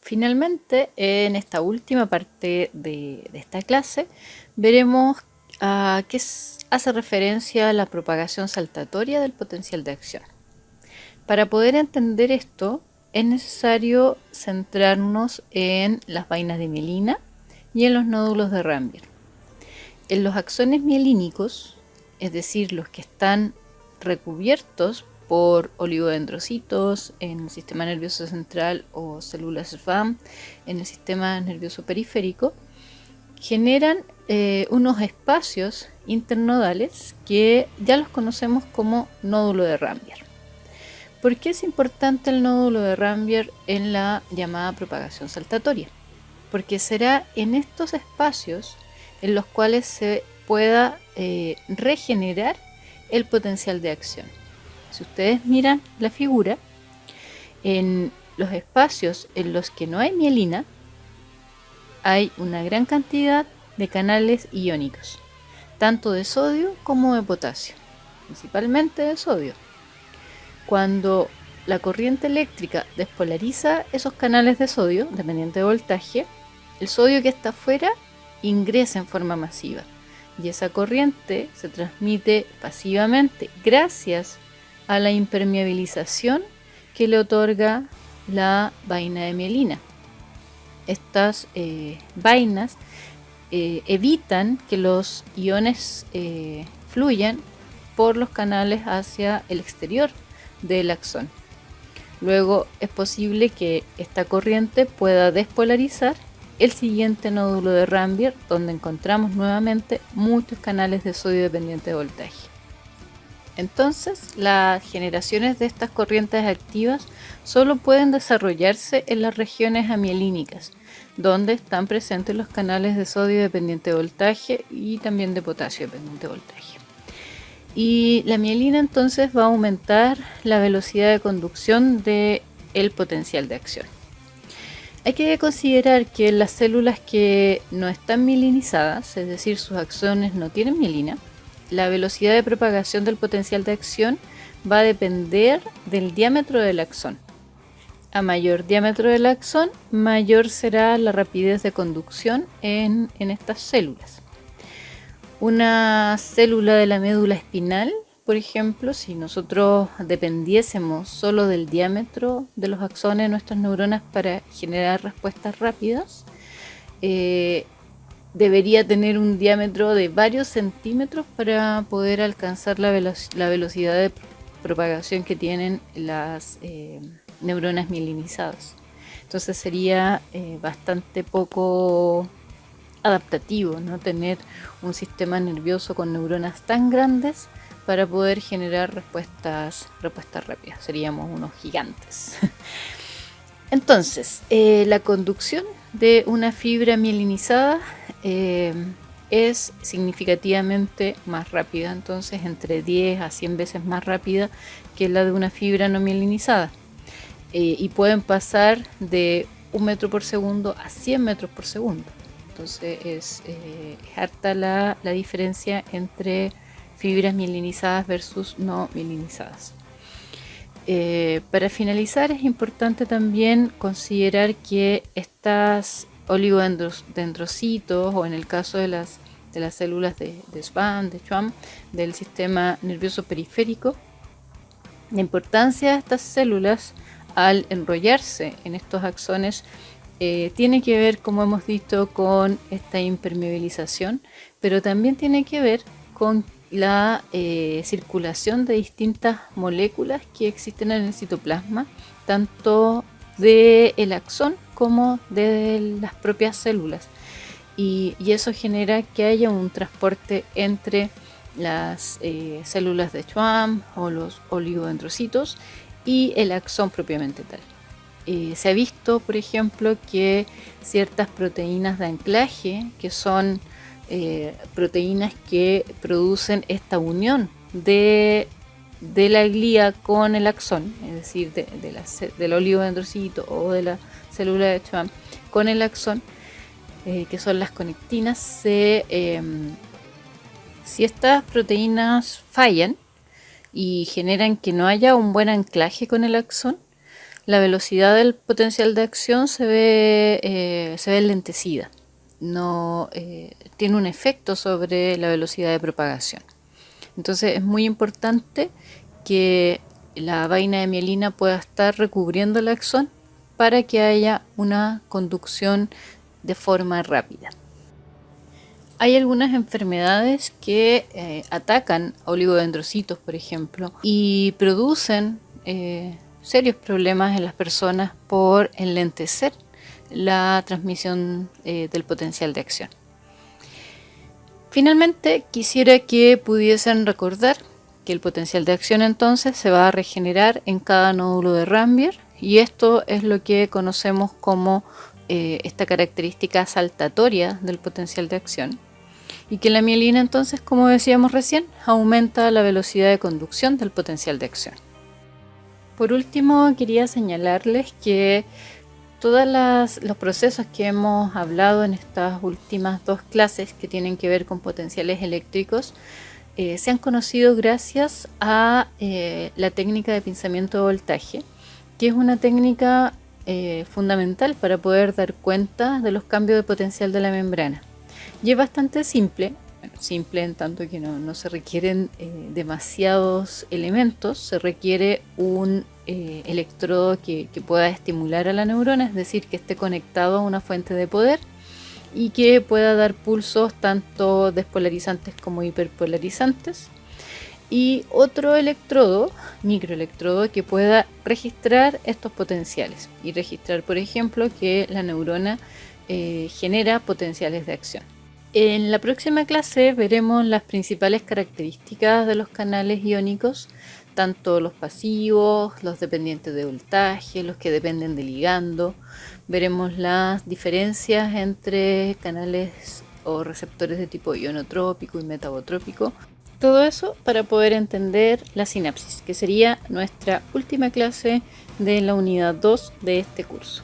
Finalmente, en esta última parte de esta clase, veremos a qué hace referencia a la propagación saltatoria del potencial de acción. Para poder entender esto, es necesario centrarnos en las vainas de mielina y en los nódulos de Rambier. En los axones mielínicos, es decir, los que están recubiertos por oligodendrocitos en el sistema nervioso central o células SVAM en el sistema nervioso periférico, generan unos espacios internodales que ya los conocemos como nódulo de Rambier. ¿Por qué es importante el nódulo de Rambier en la llamada propagación saltatoria? Porque será en estos espacios en los cuales se pueda regenerar el potencial de acción. Si ustedes miran la figura, en los espacios en los que no hay mielina, hay una gran cantidad de canales iónicos, tanto de sodio como de potasio, principalmente de sodio. Cuando la corriente eléctrica despolariza esos canales de sodio, dependiente de voltaje, el sodio que está afuera ingresa en forma masiva y esa corriente se transmite pasivamente gracias a la impermeabilización que le otorga la vaina de mielina. Estas vainas evitan que los iones fluyan por los canales hacia el exterior del axón. Luego es posible que esta corriente pueda despolarizar el siguiente nódulo de Rambier, donde encontramos nuevamente muchos canales de sodio dependiente de voltaje. Entonces, las generaciones de estas corrientes activas solo pueden desarrollarse en las regiones amielínicas, donde están presentes los canales de sodio dependiente de voltaje y también de potasio dependiente de voltaje. Y la mielina entonces va a aumentar la velocidad de conducción del potencial de acción. Hay que considerar que las células que no están mielinizadas, es decir, sus axones no tienen mielina, la velocidad de propagación del potencial de acción va a depender del diámetro del axón. A mayor diámetro del axón, mayor será la rapidez de conducción en estas células. Una célula de la médula espinal, por ejemplo, si nosotros dependiésemos solo del diámetro de los axones de nuestras neuronas para generar respuestas rápidas, debería tener un diámetro de varios centímetros para poder alcanzar la velocidad de propagación que tienen las neuronas mielinizadas. Entonces sería bastante poco adaptativo, ¿no? Tener un sistema nervioso con neuronas tan grandes para poder generar respuestas rápidas. Seríamos unos gigantes. Entonces, la conducción de una fibra mielinizada es significativamente más rápida, entonces entre 10 a 100 veces más rápida que la de una fibra no mielinizada. Y pueden pasar de 1 metro por segundo a 100 metros por segundo. Entonces es harta la diferencia entre fibras mielinizadas versus no mielinizadas. Para finalizar, es importante también considerar que estas oligodendrocitos, o en el caso de las células de SVAM, de Schwann, del sistema nervioso periférico, la importancia de estas células al enrollarse en estos axones tiene que ver, como hemos visto, con esta impermeabilización, pero también tiene que ver con la circulación de distintas moléculas que existen en el citoplasma, tanto del axón como de las propias células. Y eso genera que haya un transporte entre las células de Schwann o los oligodendrocitos y el axón propiamente tal. Se ha visto, por ejemplo, que ciertas proteínas de anclaje, que son proteínas que producen esta unión de la glía con el axón, es decir, del oligodendrocito o de la célula de Schwann con el axón, que son las conectinas, si estas proteínas fallan y generan que no haya un buen anclaje con el axón, la velocidad del potencial de acción se ve enlentecida. No tiene un efecto sobre la velocidad de propagación. Entonces es muy importante que la vaina de mielina pueda estar recubriendo el axón para que haya una conducción de forma rápida. Hay algunas enfermedades que atacan a oligodendrocitos, por ejemplo, y producen serios problemas en las personas por enlentecer la transmisión del potencial de acción. Finalmente, quisiera que pudiesen recordar que el potencial de acción entonces se va a regenerar en cada nódulo de Rambier, y esto es lo que conocemos como esta característica saltatoria del potencial de acción. Y que la mielina entonces, como decíamos recién, aumenta la velocidad de conducción del potencial de acción. Por último, quería señalarles que todos los procesos que hemos hablado en estas últimas dos clases que tienen que ver con potenciales eléctricos se han conocido gracias a la técnica de pinzamiento de voltaje, que es una técnica fundamental para poder dar cuenta de los cambios de potencial de la membrana. Y es bastante simple, simple en tanto que no se requieren demasiados elementos. Se requiere un electrodo que pueda estimular a la neurona, es decir, que esté conectado a una fuente de poder y que pueda dar pulsos tanto despolarizantes como hiperpolarizantes. Y otro electrodo, microelectrodo, que pueda registrar estos potenciales y registrar, por ejemplo, que la neurona genera potenciales de acción. En la próxima clase veremos las principales características de los canales iónicos, tanto los pasivos, los dependientes de voltaje, los que dependen de ligando. Veremos las diferencias entre canales o receptores de tipo ionotrópico y metabotrópico. Todo eso para poder entender la sinapsis, que sería nuestra última clase de la unidad 2 de este curso.